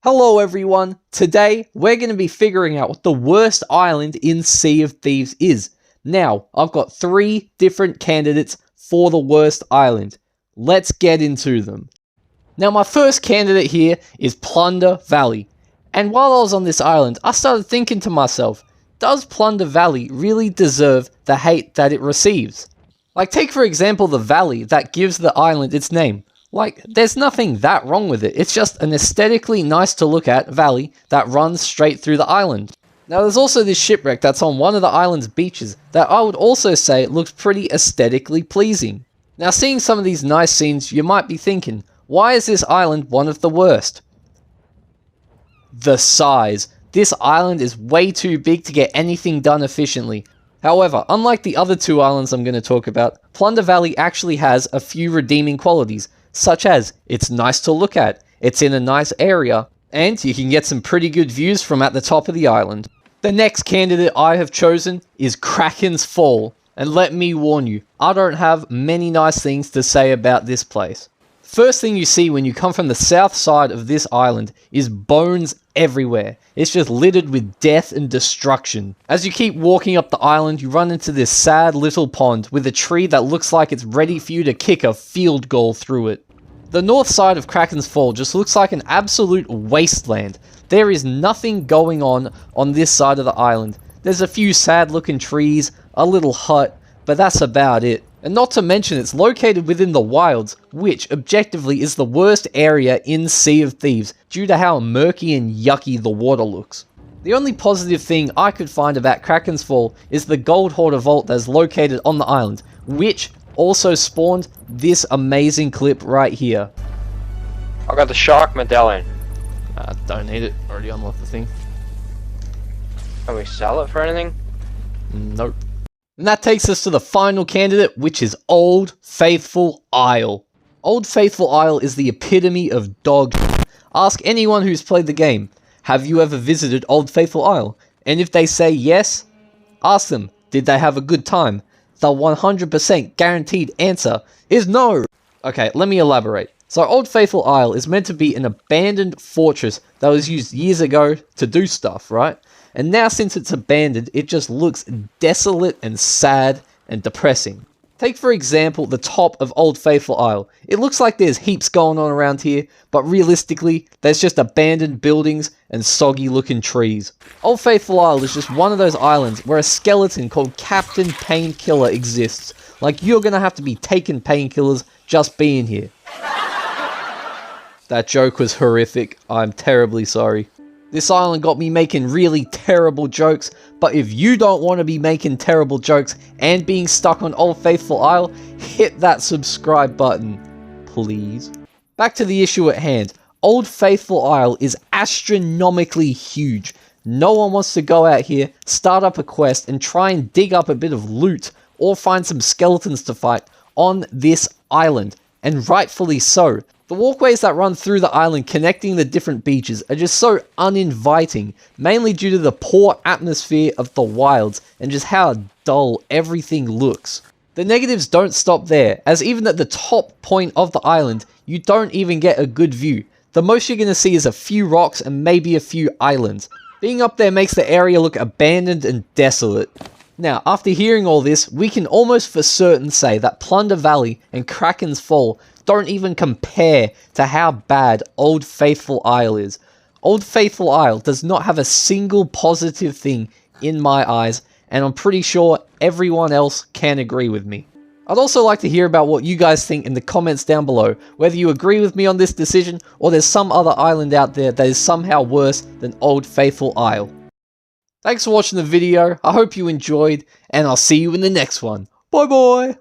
Hello everyone, today we're going to be figuring out what the worst island in Sea of Thieves is. Now, I've got 3 different candidates for the worst island. Let's get into them. Now my first candidate here is Plunder Valley. And while I was on this island, I started thinking to myself, does Plunder Valley really deserve the hate that it receives? Like take for example the valley that gives the island its name. Like, there's nothing that wrong with it, it's just an aesthetically nice to look at valley that runs straight through the island. Now there's also this shipwreck that's on one of the island's beaches that I would also say looks pretty aesthetically pleasing. Now seeing some of these nice scenes, you might be thinking, why is this island one of the worst? The size. This island is way too big to get anything done efficiently. However, unlike the other 2 islands I'm going to talk about, Plunder Valley actually has a few redeeming qualities, such as it's nice to look at, it's in a nice area, and you can get some pretty good views from at the top of the island. The next candidate I have chosen is Krakens Fall, and let me warn you, I don't have many nice things to say about this place. First thing you see when you come from the south side of this island is bones everywhere. It's just littered with death and destruction. As you keep walking up the island, you run into this sad little pond with a tree that looks like it's ready for you to kick a field goal through it. The north side of Krakens Fall just looks like an absolute wasteland. There is nothing going on this side of the island. There's a few sad looking trees, a little hut, but that's about it. And not to mention it's located within the wilds, which objectively is the worst area in Sea of Thieves due to how murky and yucky the water looks. The only positive thing I could find about Krakens Fall is the gold hoarder vault that is located on the island, which also spawned this amazing clip right here. I got the shark medallion. Don't need it, already unlocked the thing. Can we sell it for anything? Nope. And that takes us to the final candidate, which is Old Faithful Isle. Old Faithful Isle is the epitome of dog shit. Ask anyone who's played the game, have you ever visited Old Faithful Isle? And if they say yes, ask them, did they have a good time? The 100% guaranteed answer is no. Okay, let me elaborate. So Old Faithful Isle is meant to be an abandoned fortress that was used years ago to do stuff, right? And now since it's abandoned, it just looks desolate and sad and depressing. Take for example the top of Old Faithful Isle. It looks like there's heaps going on around here, but realistically, there's just abandoned buildings and soggy looking trees. Old Faithful Isle is just one of those islands where a skeleton called Captain Painkiller exists. Like you're gonna have to be taking painkillers just being here. That joke was horrific, I'm terribly sorry. This island got me making really terrible jokes, but if you don't want to be making terrible jokes and being stuck on Old Faithful Isle, hit that subscribe button, please. Back to the issue at hand. Old Faithful Isle is astronomically huge. No one wants to go out here, start up a quest, and try and dig up a bit of loot, or find some skeletons to fight on this island, and rightfully so. The walkways that run through the island connecting the different beaches are just so uninviting, mainly due to the poor atmosphere of the wilds and just how dull everything looks. The negatives don't stop there, as even at the top point of the island, you don't even get a good view. The most you're going to see is a few rocks and maybe a few islands. Being up there makes the area look abandoned and desolate. Now, after hearing all this, we can almost for certain say that Plunder Valley and Krakens Fall don't even compare to how bad Old Faithful Isle is. Old Faithful Isle does not have a single positive thing in my eyes, and I'm pretty sure everyone else can agree with me. I'd also like to hear about what you guys think in the comments down below, whether you agree with me on this decision, or there's some other island out there that is somehow worse than Old Faithful Isle. Thanks for watching the video, I hope you enjoyed, and I'll see you in the next one. Bye bye!